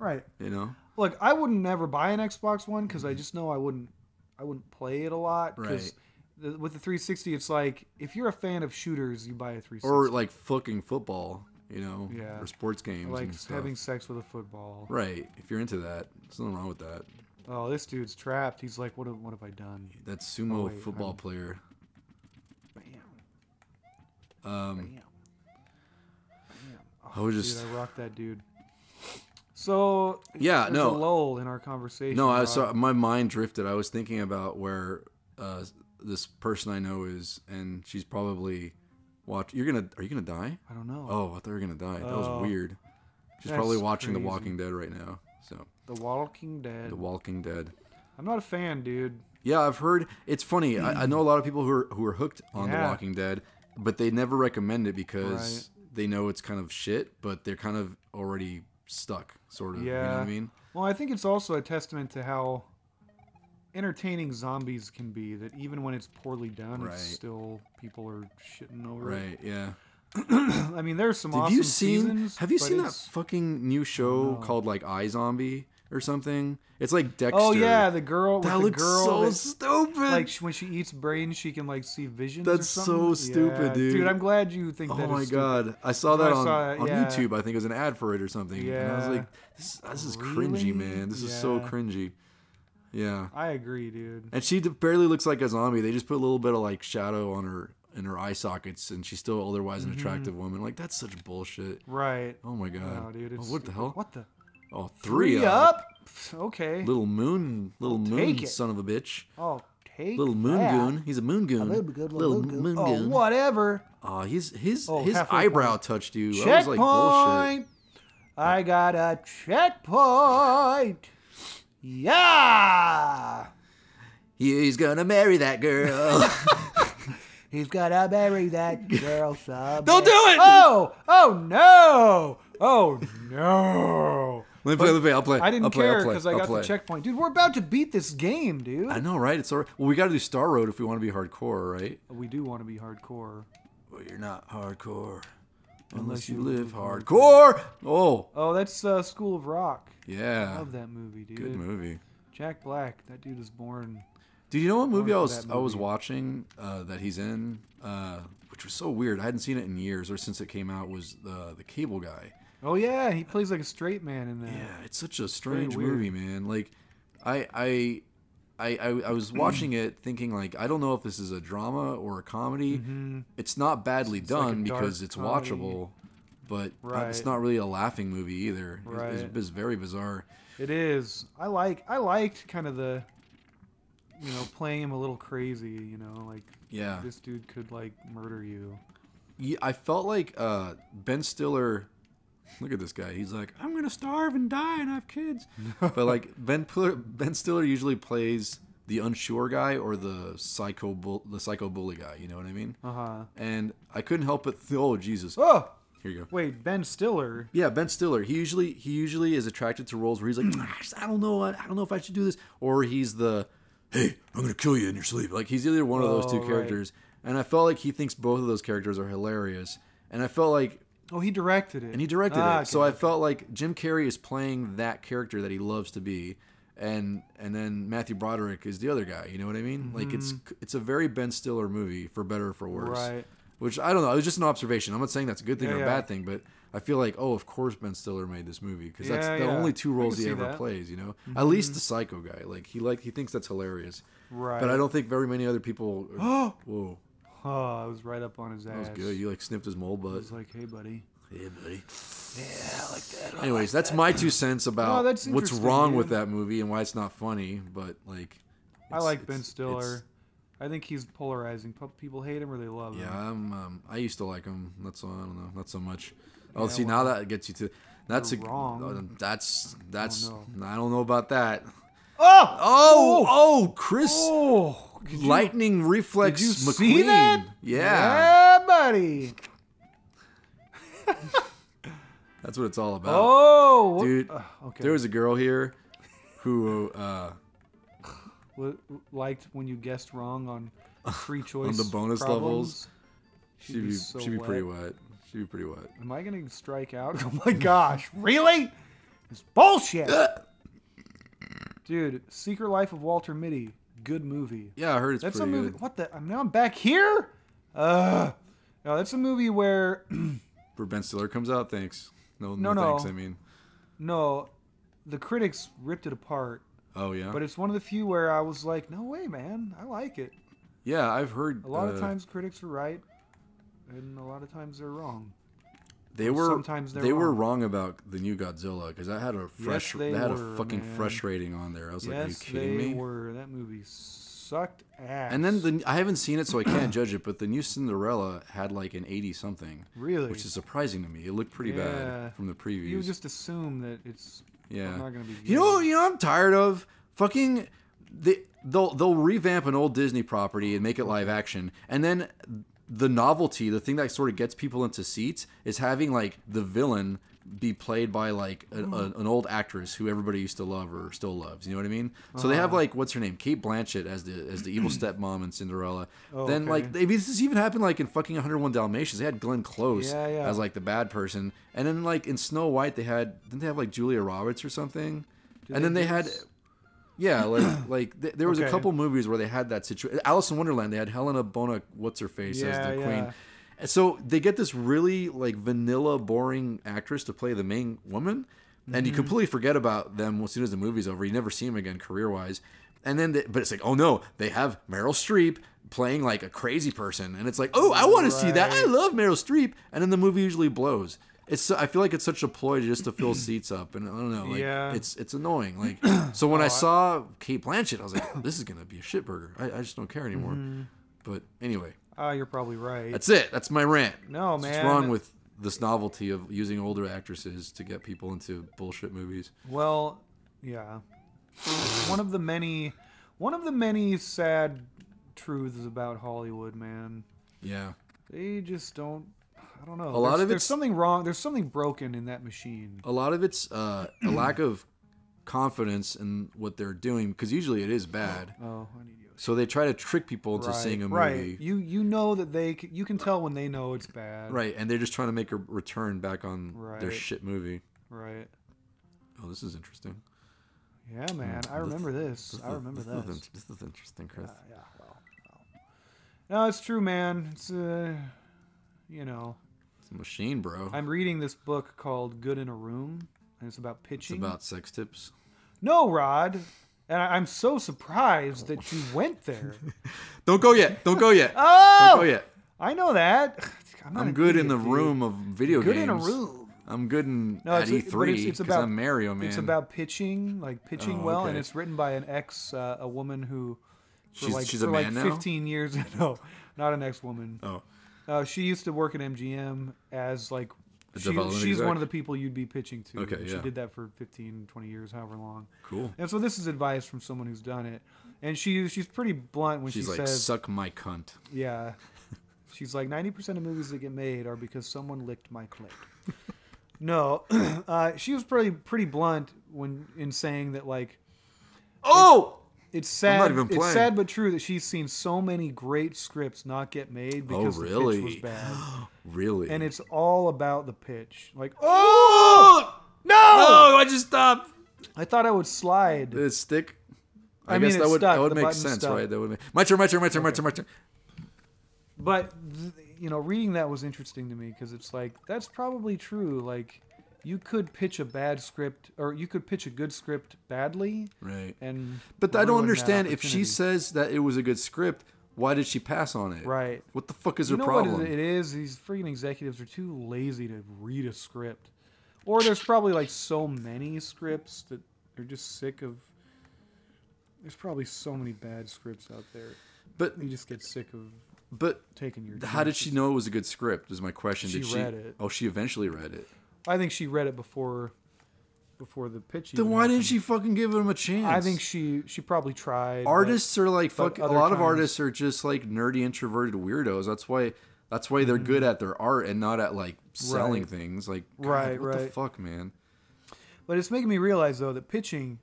Right. You know. Look, I wouldn't never buy an Xbox One because I just know I wouldn't play it a lot. Right. With the 360, it's like if you're a fan of shooters, you buy a 360. Or like fucking football, you know, Yeah. or sports games, like and stuff. having sex with a football. Right. If you're into that, there's nothing wrong with that. Oh, this dude's trapped. He's like, what have I done? That sumo football player. Bam. Bam. Oh, I was just. dude, I rocked that dude. So Yeah, there's no. a lull in our conversation. No, Rob. my mind drifted. I was thinking about where this person I know is, and she's probably watch. Are you gonna die? I don't know. Oh, I thought you were gonna die. That was Oh. weird. She's That's probably watching crazy. The Walking Dead right now. So. The Walking Dead. The Walking Dead. I'm not a fan, dude. Yeah, I've heard. It's funny. I know a lot of people who are hooked on The Yeah. Walking Dead, but they never recommend it because they know it's kind of shit, but they're kind of already stuck, sort of. Yeah. You know what I mean? Well, I think it's also a testament to how entertaining zombies can be. That even when it's poorly done, Right. it's still people are shitting over Right. Yeah. it. I mean, there's some Have awesome you seen? seasons. Have you but seen that it's- fucking new show no. called like iZombie or something? It's like Dexter. Oh yeah, the girl. That with looks the girl so that, stupid. Like when she eats brains, she can like see visions. That's or so something. stupid, Yeah. dude. Dude, I'm glad you think that. Oh is my stupid. god! I saw So that I saw it, on yeah. YouTube. I think it was an ad for it or something. And I was Yeah. like, this is Really? cringy, man. This is so Yeah. cringy. Yeah. I agree, dude. And she barely looks like a zombie. They just put a little bit of like shadow on her in her eye sockets, and she's still otherwise an attractive woman. Like that's such bullshit. Right. Oh my god. No, dude. It's what the hell? What the? Oh, Three three up? Okay. Little moon, take it. son of a bitch. Oh, take Little moon that. goon. He's a moon goon. Little moon Oh, goon. whatever. Oh, his Oh, his halfway eyebrow point. touched you. That was Checkpoint. like bullshit. I got a checkpoint. Yeah. He's gonna marry that girl. He's gonna marry that girl someday. Don't do it! Oh no! Oh no! Let me play. I'll play. I didn't I'll play, care I'll play, because I I'll got play. the checkpoint. Dude, we're about to beat this game, dude. I know, right? It's all right. Well, we got to do Star Road if we want to be hardcore, right? We do want to be hardcore. Well, you're not hardcore unless you live hardcore. Oh, Oh, that's School of Rock. I yeah. love that movie, dude. Good movie. Jack Black, that dude was born. Dude, you know what movie I for was that I was movie. watching that he's in, which was so weird. I hadn't seen it in years or since it came out. Was the Cable Guy? Oh yeah, he plays like a straight man in that. Yeah, it's such a strange weird. movie, man. Like, I was watching it thinking like I don't know if this is a drama or a comedy. It's not badly It's like done a because dark it's comedy. watchable, but Right. it's not really a laughing movie either. Right. It's very bizarre. It is. I liked kind of the, playing him a little crazy. Like Yeah, this dude could like murder you. yeah, I felt like Ben Stiller. Look at this guy. He's like, I'm gonna starve and die and have kids. But like Ben Stiller usually plays the unsure guy or the psycho bully guy. You know what I mean? And I couldn't help but oh Jesus. Oh, Here you go. wait, Ben Stiller. Yeah, Ben Stiller. He usually is attracted to roles where he's like, I don't know if I should do this, or he's the, hey, I'm gonna kill you in your sleep. Like he's either one of those two right. characters, and I felt like he thinks both of those characters are hilarious, and I felt like, Oh, he directed it. and he directed Ah, it, so okay. I felt like Jim Carrey is playing that character that he loves to be, and then Matthew Broderick is the other guy. You know what I mean? Like it's a very Ben Stiller movie, for better or for worse. Right. Which I don't know. It was just an observation. I'm not saying that's a good thing or a Yeah. bad thing, but I feel like, oh, of course Ben Stiller made this movie because that's Yeah, the yeah. only two I roles can he see ever that. plays. You know, at least the psycho guy. Like he thinks that's hilarious. Right. But I don't think very many other people. Whoa, Oh, I was right up on his ass. that was good. You like sniffed his mole I butt. was like, hey, buddy. Yeah, buddy. Yeah, I like that. Anyways, that's my 2 cents about that's what's interesting, wrong with dude. that movie and why it's not funny. But like, I like Ben Stiller. I think he's polarizing. People hate him or they love him. Yeah, I used to like him. That's all. I don't know. Not so much. Oh, Yeah, see, well, now that gets you to. That's you're wrong. That's. Oh, I don't know about that. Oh! Oh, Chris. Oh! Lightning reflex. Did you McQueen. see that? Yeah. Yeah, buddy. That's what it's all about. Oh! Dude, okay. there was a girl here who Liked when you guessed wrong on free choice on the bonus problems. levels. She'd be so she'd be pretty wet. wet. She'd be pretty wet. Am I gonna strike out? Oh my gosh! Really? is bullshit. Dude, Secret Life of Walter Mitty, good movie. Yeah, I heard it's That's pretty a movie. good. What the? Now I'm back here. No, that's a movie where Where Ben Stiller comes out. Thanks. No, No. thanks. I mean, no, the critics ripped it apart. oh yeah. But it's one of the few where I was like, no way, man, I like it. Yeah, I've heard A lot of times critics are right, and a lot of times they're wrong. they were sometimes they they're were wrong. wrong about the new Godzilla because I had a fresh they they had were, a fucking man. fresh rating on there. I was like, are you Yes, kidding they me? were. That movie sucked ass. And then I haven't seen it, so I can't judge it. But the new Cinderella had like an 80 something, really, which is surprising to me. It looked pretty bad from the previews. You just assume that it's yeah. not going to be good. You know, I'm tired of fucking. They'll revamp an old Disney property and make it live action, and then the novelty, the thing that sort of gets people into seats, is having like the villain be played by like an old actress who everybody used to love or still loves. You know what I mean? So they have like what's her name, Kate Blanchett as the evil stepmom in Cinderella. Then like this even happened like in fucking 101 Dalmatians. They had Glenn Close as like the bad person, and then like in Snow White didn't they have like Julia Roberts or something? And then they had. Yeah, there was a couple movies where they had that situation. Alice in Wonderland, they had Helena Bonham What's-Her-Face as the queen. And so they get this really like vanilla, boring actress to play the main woman, and you completely forget about them as soon as the movie's over. You never see them again career-wise. And then, but it's like, oh no, they have Meryl Streep playing like a crazy person, and it's like, oh, I want to see that. I love Meryl Streep, and then the movie usually blows. I feel like it's such a ploy just to fill seats up, and I don't know, like it's annoying. Like, so when I saw Kate Blanchett, I was like, this is gonna be a shitburger. I just don't care anymore. But anyway, you're probably right. that's it. That's my rant. No, man. What's wrong with this novelty of using older actresses to get people into bullshit movies? Well, yeah. It's one of the many sad truths about Hollywood, man. Yeah. They just don't. I don't know. A lot of there's it's something wrong. There's something broken in that machine. A lot of it's a lack of confidence in what they're doing, because usually it is bad. Oh, I need you. So they try to trick people into seeing a movie. Right. You know that you can tell when they know it's bad. Right, and they're just trying to make a return back on their shit movie. Right. Oh, this is interesting. Yeah, man. I remember this. I remember this. This is interesting, Chris. Yeah. Well. No, it's true, man. It's you know. It's a machine, bro. I'm reading this book called Good in a Room, and it's about pitching. It's about sex tips. No, Rod. And I'm so surprised that you went there. Don't go yet. Don't go yet. Oh! Don't go yet. I know that. I'm good in the room of video games. Good in a room. I'm good at E3 because I'm Mario, man. It's about pitching, well, and it's written by a woman who, she's a man now? 15 years. No, not an ex-woman. Oh. She used to work at MGM as like she's exec? one of the people you'd be pitching to. Okay, She did that for 15, 20 years, however long. Cool. And so this is advice from someone who's done it. And she's pretty blunt when she like, says, suck my cunt. Yeah. She's like, 90% of movies that get made are because someone licked my clit. No. She was pretty blunt in saying that, like, oh! It's sad. I'm not even playing. It's sad but true that she's seen so many great scripts not get made because the pitch was bad. Really? And it's all about the pitch. Like, oh no! Oh, I just stopped. I thought I would slide. Did it stick? I guess that would make sense, stuck. right? That would make my turn. But reading that was interesting to me because it's like that's probably true. Like, you could pitch a bad script, or you could pitch a good script badly, right? But I don't understand if she says that it was a good script. Why did she pass on it? Right. What the fuck is her problem? What it is? These freaking executives are too lazy to read a script, or there's probably like so many scripts that they're just sick of. There's probably so many bad scripts out there, but you just get sick of. But taking your. How did she know it was a good script? Is my question. She read it. Oh, she eventually read it. I think she read it before the pitch. Then why didn't she fucking give him a chance? I think she probably tried. Artists are like fuck. A lot of artists are just like nerdy, introverted weirdos. That's why they're good at their art and not at like selling things. Like, God, what the fuck, man? But it's making me realize though that pitching,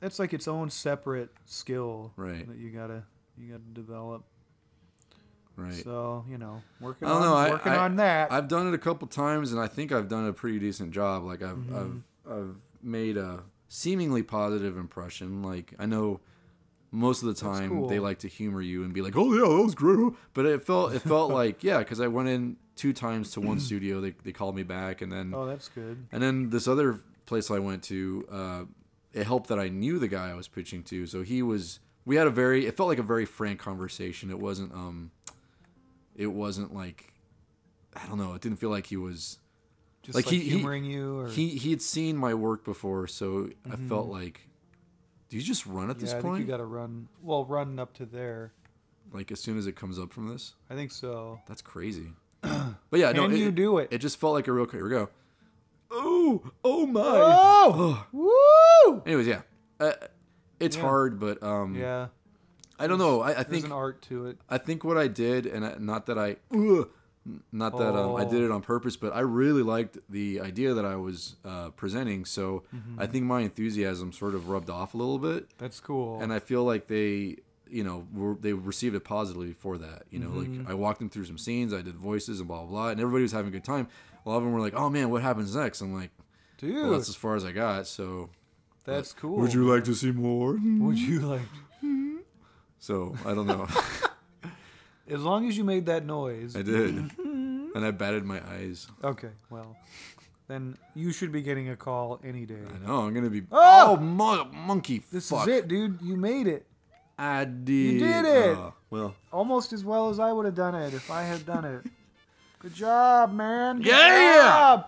that's like its own separate skill, right? That you gotta develop. Right. So, working on that. I've done it a couple times, and I think I've done a pretty decent job. Like I've made a seemingly positive impression. Like, I know most of the time cool. they like to humor you and be like, "Oh yeah, that was great," but it felt like, yeah, because I went in 2 times to one studio. They called me back, and then that's good. And then this other place I went to, it helped that I knew the guy I was pitching to. So we had it felt like a very frank conversation. It wasn't like, I don't know. It didn't feel like he was just like humoring you. Or... He had seen my work before, so I felt like, do you just run at this point? I think you got to run. Well, run up to there. Like as soon as it comes up from this? I think so. That's crazy. But yeah, Can you do it? It just felt like a real. Here we go. Oh my! Oh, woo! Anyways, yeah, it's hard, but yeah, I don't know. I there's think an art to it. I think what I did, and not that I did it on purpose, but I really liked the idea that I was presenting. So I think my enthusiasm sort of rubbed off a little bit. That's cool. And I feel like they received it positively for that. You know, like I walked them through some scenes, I did voices and blah blah blah, and everybody was having a good time. A lot of them were like, "Oh man, what happens next?" I'm like, "Dude, well, that's as far as I got." So that's cool. Would you like to see more? Would you like? So I don't know. As long as you made that noise. I did, and I batted my eyes. Okay, well, then you should be getting a call any day. I know. I'm gonna be. Oh, monkey! This fuck. is it, dude. You made it. I did. You did it. Well, almost as well as I would have done it if I had done it. Good job, man. Good job.